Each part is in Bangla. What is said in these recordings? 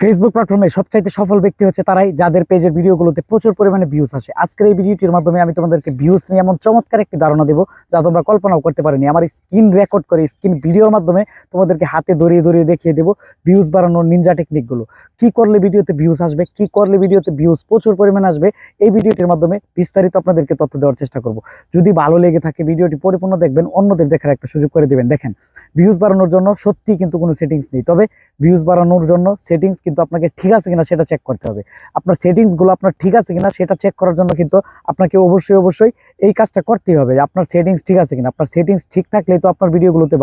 ফেসবুক প্ল্যাটফর্মে সবচাইতে সফল ব্যক্তি হচ্ছে তারাই যাদের পেজের ভিডিওগুলোতে প্রচুর পরিমাণে ভিউজ আসে। আজকের এই ভিডিওটির মাধ্যমে আমি তোমাদেরকে ভিউজ নিয়ে এমন চমৎকার একটি ধারণা দেবো যা তোমরা কল্পনাও করতে পারোনি। আমার স্ক্রিন রেকর্ড করে স্ক্রিন ভিডিওর মাধ্যমে তোমাদেরকে হাতে ধরিয়ে ধরিয়ে দেখিয়ে দেবো ভিউজ বাড়ানোর নিনজা টেকনিকগুলো। কি করলে ভিডিওতে ভিউজ আসবে, কি করলে ভিডিওতে ভিউজ প্রচুর পরিমাণে আসবে, এই ভিডিওটির মাধ্যমে বিস্তারিত আপনাদেরকে তথ্য দেওয়ার চেষ্টা করব। যদি ভালো লেগে থাকে ভিডিওটি পরিপূর্ণ দেখবেন, অন্যদের দেখার একটা সুযোগ করে দিবেন। দেখেন, ভিউজ বাড়ানোর জন্য সত্যি কিন্তু কোনো সেটিংস নেই, তবে ভিউজ বাড়ানোর জন্য সেটিংস কিন্তু আপনাকে ঠিক আছে কিনা সেটা চেক করতে হবে। আপনার সেটিংস গুলো আপনার ঠিক আছে কিনা সেটা চেক করার জন্য কিন্তু আপনাকে অবশ্যই অবশ্যই এই কাজটা করতেই হবে। আপনার সেটিংস ঠিক আছে কিনা, আপনার সেটিংস ঠিক থাকলেই তো আপনার ভিডিওগুলোতে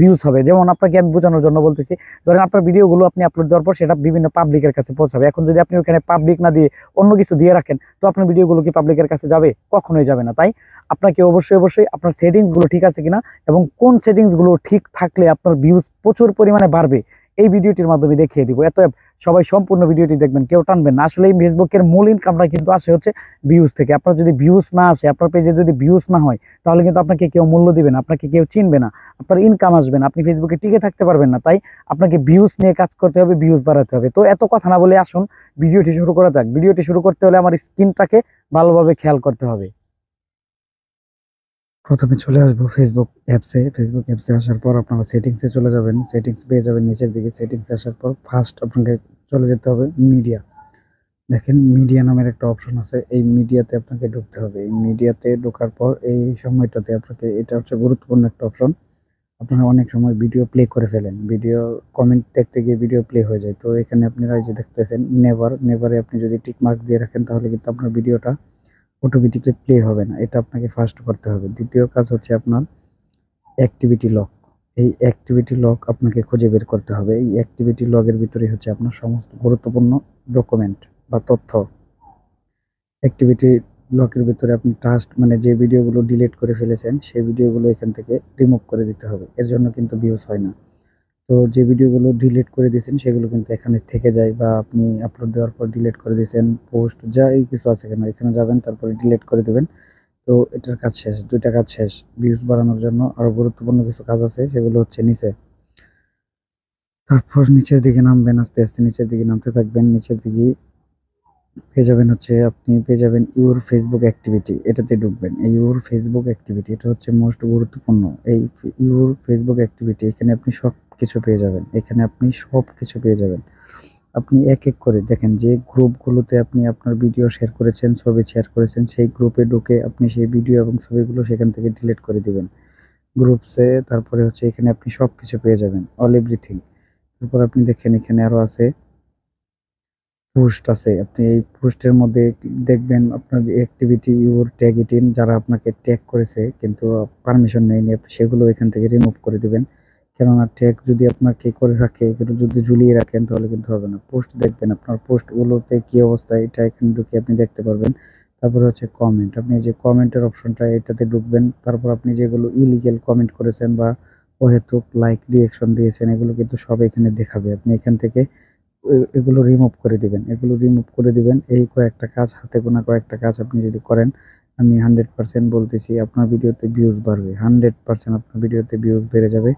ভিউজ হবে। যেমন আপনাকে আমি বোঝানোর জন্য বলতেছি, ধরেন আপনার ভিডিওগুলো আপনি আপলোড দেওয়ার পর সেটা বিভিন্ন পাবলিকের কাছে পৌঁছাবে। এখন যদি আপনি ওখানে পাবলিক না দিয়ে অন্য কিছু দিয়ে রাখেন, তো আপনার ভিডিওগুলো কি পাবলিকের কাছে যাবে? কখনোই যাবে না। তাই আপনাকে অবশ্যই অবশ্যই আপনার সেটিংস গুলো ঠিক আছে কিনা এবং কোন সেটিংস গুলো ঠিক থাকলে আপনার ভিউজ প্রচুর পরিমাণে বাড়বে, এই ভিডিওটির মাধ্যমে দেখিয়ে দিব। এত সবাই সম্পূর্ণ ভিডিওটি দেখবেন, কেউ টানবেন না। আসলে এই ফেসবুকের মূল ইনকামটা কিন্তু আসে হচ্ছে ভিউজ থেকে। আপনার যদি ভিউজ না আসে, আপনার পেজে যদি ভিউজ না হয়, তাহলে কিন্তু আপনাকে কেউ মূল্য দিবে না, আপনাকে কেউ চিনবে না, আপনার ইনকাম আসবে না, আপনি ফেসবুকে টিকে থাকতে পারবেন না। তাই আপনাকে ভিউজ নিয়ে কাজ করতে হবে, ভিউজ বাড়াতে হবে। তো এত কথা না বলে আসুন ভিডিওটি শুরু করা যাক। ভিডিওটি শুরু করতে হলে আমার স্ক্রিনটাকে ভালোভাবে খেয়াল করতে হবে। প্রথমে চলে আসবো ফেসবুক অ্যাপসে আসার পর আপনারা সেটিংসে চলে যাবেন। সেটিংস পেয়ে যাবেন নিচের দিকে। সেটিংসে আসার পর ফার্স্ট আপনাকে চলে যেতে হবে মিডিয়া। দেখেন, মিডিয়া নামের একটা অপশন আছে, এই মিডিয়াতে আপনাকে ঢুকতে হবে। এই মিডিয়াতে ঢোকার পর এই সময়টাতে আপনাকে, এটা হচ্ছে গুরুত্বপূর্ণ একটা অপশন। আপনারা অনেক সময় ভিডিও প্লে করে ফেলেন, ভিডিও কমেন্ট দেখতে গিয়ে ভিডিও প্লে হয়ে যায়। তো এখানে আপনারা এই যে দেখতেছেন নেভারে আপনি যদি টিক মার্ক দিয়ে রাখেন তাহলে কিন্তু আপনার ভিডিওটা অটোমেটিকলি প্লে হবে না। এটা আপনাকে ফার্স্ট করতে হবে। দ্বিতীয় কাজ হচ্ছে আপনার অ্যাক্টিভিটি লক। এই অ্যাক্টিভিটি লক আপনাকে খুঁজে বের করতে হবে। এই অ্যাক্টিভিটি লগের ভিতরে হচ্ছে আপনার সমস্ত গুরুত্বপূর্ণ ডকুমেন্ট বা তথ্য। অ্যাক্টিভিটি লকের ভিতরে আপনি ট্রাস্ট মানে যে ভিডিওগুলো ডিলিট করে ফেলেছেন সেই ভিডিওগুলো এখান থেকে রিমুভ করে দিতে হবে। এর জন্য কিন্তু ভিউজ হয় না। তো যে ভিডিওগুলো ডিলিট করে দিয়েছেন সেগুলো কিন্তু এখানে থেকে যায়, বা আপনি আপলোড দেওয়ার পর ডিলিট করে দিয়েছেন, পোস্ট যা এই কিছু আছে কেন এখানে যাবেন, তারপরে ডিলিট করে দেবেন। তো এটার কাজ শেষ, ২টা কাজ শেষ। ভিউজ বাড়ানোর জন্য আরো গুরুত্বপূর্ণ কিছু কাজ আছে, সেগুলো হচ্ছে নিচে। তারপর নিচের দিকে নামবেন, আস্তে আস্তে নিচের দিকে নামতে থাকবেন। নিচের দিকে পেয়ে যাবেন হচ্ছে, আপনি পেয়ে যাবেন ইউর ফেসবুক অ্যাক্টিভিটি, এটাতে ঢুকবেন। এই ইউর ফেসবুক অ্যাক্টিভিটি এটা হচ্ছে মোস্ট গুরুত্বপূর্ণ। এই ইউর ফেসবুক অ্যাক্টিভিটি এখানে আপনি সব কিছু পেয়ে যাবেন। এখানে আপনি সব কিছু পেয়ে যাবেন। আপনি এক এক করে দেখেন যে গ্রুপগুলোতে আপনি আপনার ভিডিও শেয়ার করেছেন, ছবি শেয়ার করেছেন, সেই গ্রুপে ঢুকে আপনি সেই ভিডিও এবং ছবিগুলো সেখান থেকে ডিলিট করে দিবেন গ্রুপসে। তারপরে হচ্ছে এখানে আপনি সব কিছু পেয়ে যাবেন, অল এভরিথিং। তারপর আপনি দেখেন এখানে আরো আছে পোস্ট আছে। আপনি এই পোস্টের মধ্যে দেখবেন আপনার যে activity your tag it in, যারা আপনাকে ট্যাগ করেছে কিন্তু পারমিশন নেয়নি, আপনি সেগুলো এখান থেকে রিমুভ করে দিবেন। কেননা ট্যাগ যদি আপনাকে করে রাখে, এগুলো যদি ঝুলিয়ে রাখেন তাহলে কিন্তু হবে না। পোস্ট দেখবেন আপনার পোস্টগুলোতে কি অবস্থা, এটা এখানে ঢুকে আপনি দেখতে পারবেন। তারপরে হচ্ছে কমেন্ট, আপনি যে কমেন্টের অপশনটা এটাতে ঢুকবেন। তারপর আপনি যেগুলো ইলিগেল কমেন্ট করেছেন বা অহেতুক লাইক রিঅ্যাকশন দিয়েছেন এগুলো কিন্তু সব এখানে দেখাবে। আপনি এখান থেকে এগুলো রিমুভ করে দিবেন, এগুলো রিমুভ করে দিবেন। এই কয়েকটা কাজ, হাতে গোনা কয়েকটা কাজ আপনি যদি করেন, আমি 100% বলতেছি আপনার ভিডিওতে ভিউজ বাড়বে। 100% আপনার ভিডিওতে ভিউজ বেড়ে যাবে।